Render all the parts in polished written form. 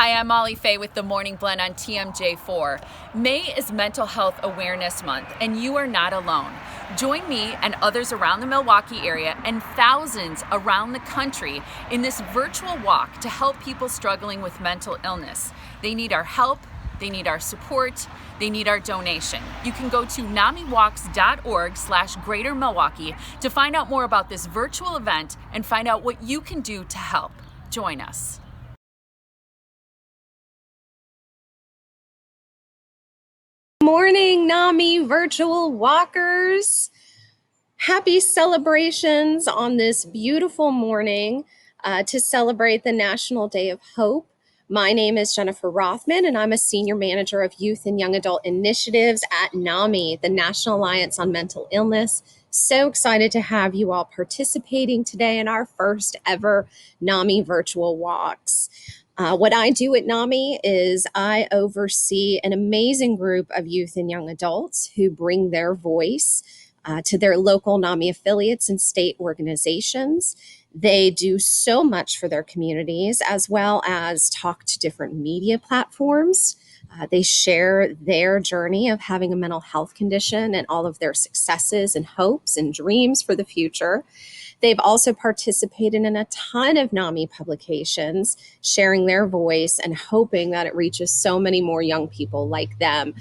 Hi, I'm Molly Faye with the Morning Blend on TMJ4. May is Mental Health Awareness Month, and you are not alone. Join me and others around the Milwaukee area and thousands around the country in this virtual walk to help people struggling with mental illness. They need our help, they need our support, they need our donation. You can go to namiwalks.org/Greater Milwaukee to find out more about this virtual event and find out what you can do to help. Join us. Morning, NAMI virtual walkers. Happy celebrations on this beautiful morning to celebrate the National Day of Hope. My name is Jennifer Rothman, and I'm a Senior Manager of Youth and Young Adult Initiatives at NAMI, the National Alliance on Mental Illness. So excited to have you all participating today in our first ever NAMI virtual walks. What I do at NAMI is I oversee an amazing group of youth and young adults who bring their voice to their local NAMI affiliates and state organizations. They do so much for their communities, as well as talk to different media platforms. They share their journey of having a mental health condition and all of their successes and hopes and dreams for the future. They've also participated in a ton of NAMI publications, sharing their voice and hoping that it reaches so many more young people like them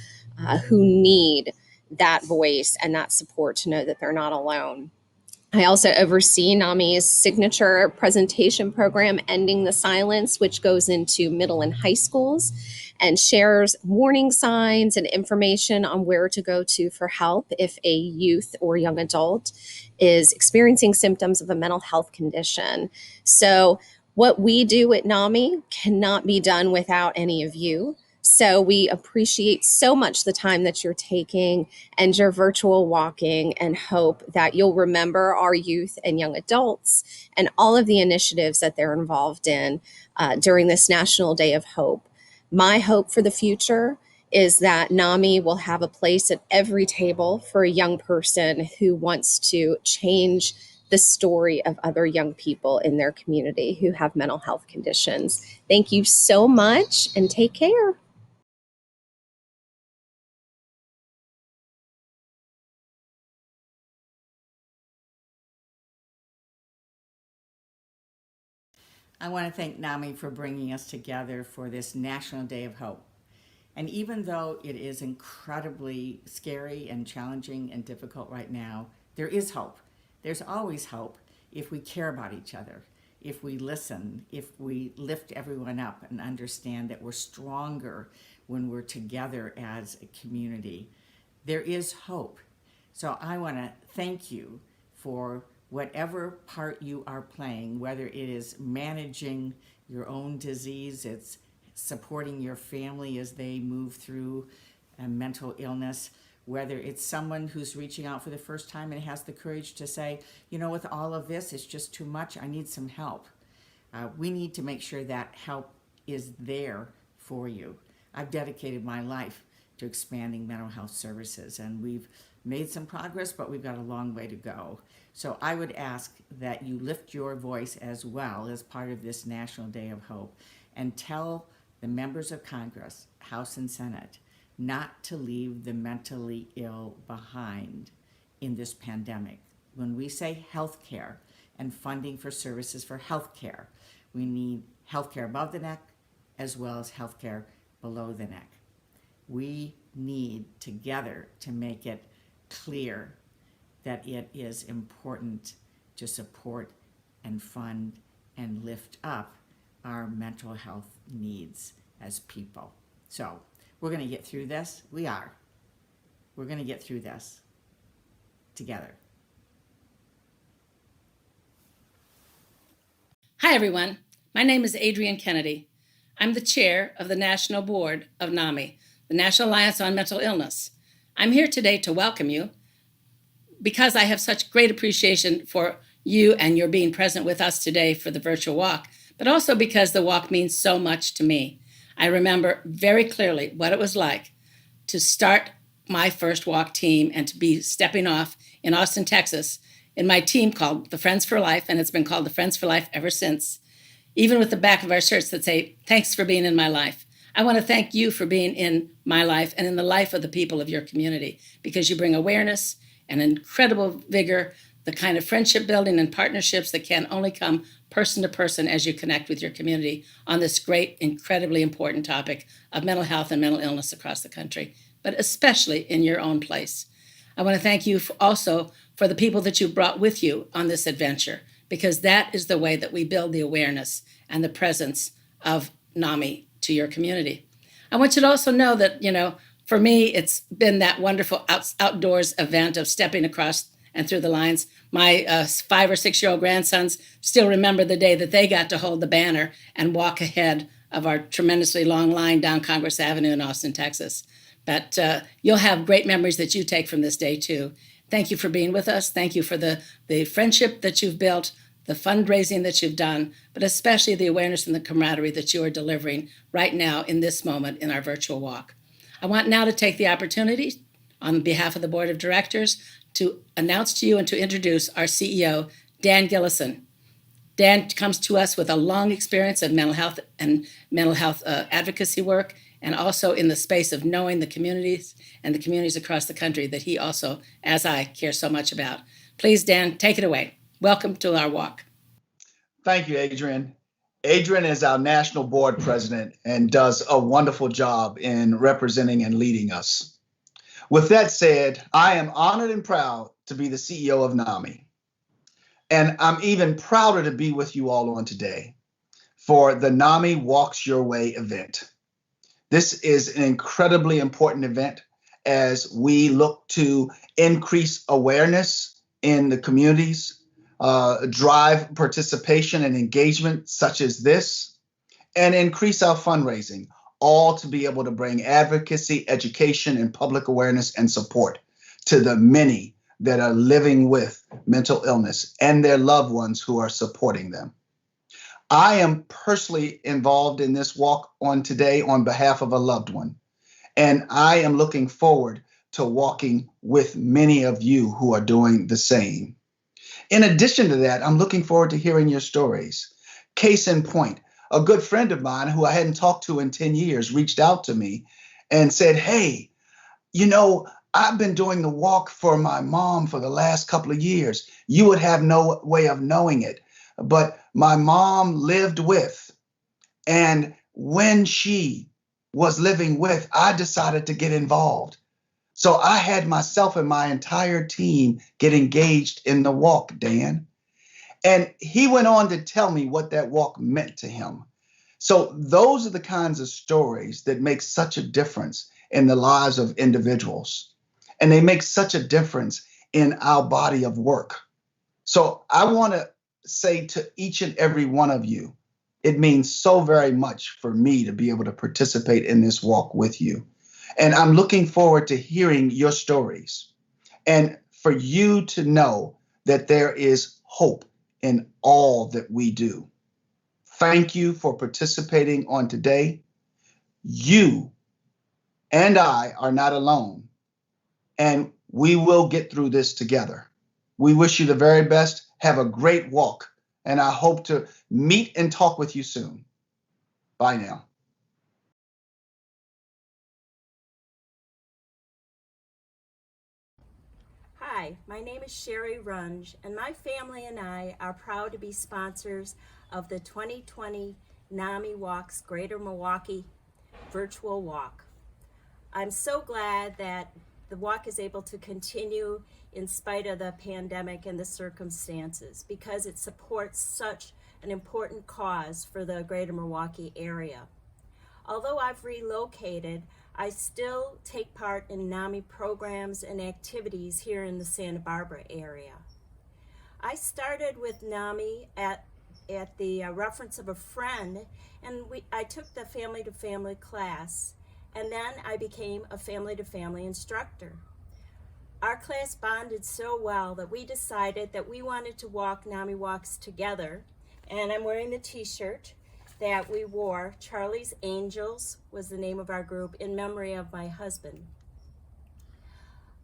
who need that voice and that support to know that they're not alone. I also oversee NAMI's signature presentation program, Ending the Silence, which goes into middle and high schools and shares warning signs and information on where to go to for help if a youth or young adult is experiencing symptoms of a mental health condition. So what we do at NAMI cannot be done without any of you. So we appreciate so much the time that you're taking and your virtual walking, and hope that you'll remember our youth and young adults and all of the initiatives that they're involved in during this National Day of Hope. My hope for the future is that NAMI will have a place at every table for a young person who wants to change the story of other young people in their community who have mental health conditions. Thank you so much, and take care. I want to thank NAMI for bringing us together for this National Day of Hope. And even though it is incredibly scary and challenging and difficult right now, there is hope. There's always hope if we care about each other, if we listen, if we lift everyone up and understand that we're stronger when we're together as a community. There is hope. So I want to thank you for whatever part you are playing, whether it is managing your own disease, it's supporting your family as they move through a mental illness, whether it's someone who's reaching out for the first time and has the courage to say, you know, with all of this, it's just too much, I need some help. We need to make sure that help is there for you. I've dedicated my life to expanding mental health services, and we've made some progress, but we've got a long way to go. So I would ask that you lift your voice as well as part of this National Day of Hope, and tell the members of Congress, House and Senate, not to leave the mentally ill behind in this pandemic. When we say health care and funding for services for health care, we need health care above the neck as well as health care below the neck. We need together to make it clear that it is important to support and fund and lift up our mental health needs as people. So we're going to get through this. We are. We're going to get through this together. Hi, everyone. My name is Adrienne Kennedy. I'm the chair of the National Board of NAMI, the National Alliance on Mental Illness. I'm here today to welcome you because I have such great appreciation for you and your being present with us today for the virtual walk, but also because the walk means so much to me. I remember very clearly what it was like to start my first walk team and to be stepping off in Austin, Texas, in my team called the Friends for Life, and it's been called the Friends for Life ever since. even with the back of our shirts that say, "Thanks for being in my life." I want to thank you for being in my life and in the life of the people of your community, because you bring awareness and incredible vigor, the kind of friendship building and partnerships that can only come person to person as you connect with your community on this great, incredibly important topic of mental health and mental illness across the country, but especially in your own place. I want to thank you also for the people that you brought with you on this adventure, because that is the way that we build the awareness and the presence of NAMI to your community. I want you to also know that, for me, it's been that wonderful outdoors event of stepping across and through the lines. My 5 or 6-year-old grandsons still remember the day that they got to hold the banner and walk ahead of our tremendously long line down Congress Avenue in Austin, Texas. But you'll have great memories that you take from this day, too. Thank you for being with us. Thank you for the friendship that you've built, the fundraising that you've done, but especially the awareness and the camaraderie that you are delivering right now in this moment in our virtual walk. I want now to take the opportunity on behalf of the Board of Directors to announce to you and to introduce our CEO, Dan Gillison. Dan comes to us with a long experience of mental health and mental health advocacy work, and also in the space of knowing the communities and the communities across the country that he also, as I, care so much about. Please, Dan, take it away. Welcome to our walk. Thank you, Adrienne. Adrienne is our national board president and does a wonderful job in representing and leading us. With that said, I am honored and proud to be the CEO of NAMI. And I'm even prouder to be with you all on today for the NAMI Walks Your Way event. This is an incredibly important event as we look to increase awareness in the communities, drive participation and engagement such as this, and increase our fundraising, all to be able to bring advocacy, education, and public awareness and support to the many that are living with mental illness and their loved ones who are supporting them. I am personally involved in this walk on today on behalf of a loved one, and I am looking forward to walking with many of you who are doing the same. In addition to that, I'm looking forward to hearing your stories. Case in point, a good friend of mine who I hadn't talked to in 10 years reached out to me and said, "Hey, I've been doing the walk for my mom for the last couple of years. You would have no way of knowing it, but my mom lived with, and when she was living with, I decided to get involved. So I had myself and my entire team get engaged in the walk, Dan." And he went on to tell me what that walk meant to him. So those are the kinds of stories that make such a difference in the lives of individuals. And they make such a difference in our body of work. So I want to say to each and every one of you, it means so very much for me to be able to participate in this walk with you. And I'm looking forward to hearing your stories and for you to know that there is hope in all that we do. Thank you for participating on today. You and I are not alone, and we will get through this together. We wish you the very best. Have a great walk, and I hope to meet and talk with you soon. Bye now. Hi, my name is Shari Runge, and my family and I are proud to be sponsors of the 2020 NAMI Walks Greater Milwaukee virtual walk. I'm so glad that the walk is able to continue in spite of the pandemic and the circumstances, because it supports such an important cause for the Greater Milwaukee area. Although I've relocated, I still take part in NAMI programs and activities here in the Santa Barbara area. I started with NAMI at the reference of a friend, and I took the family-to-family class, and then I became a family-to-family instructor. Our class bonded so well that we decided that we wanted to walk NAMI walks together, and I'm wearing the t-shirt that we wore. Charlie's Angels was the name of our group, in memory of my husband.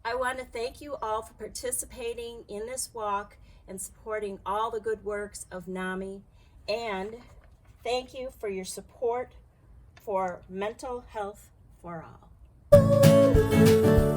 I want to thank you all for participating in this walk and supporting all the good works of NAMI. And Thank you for your support for mental health for all.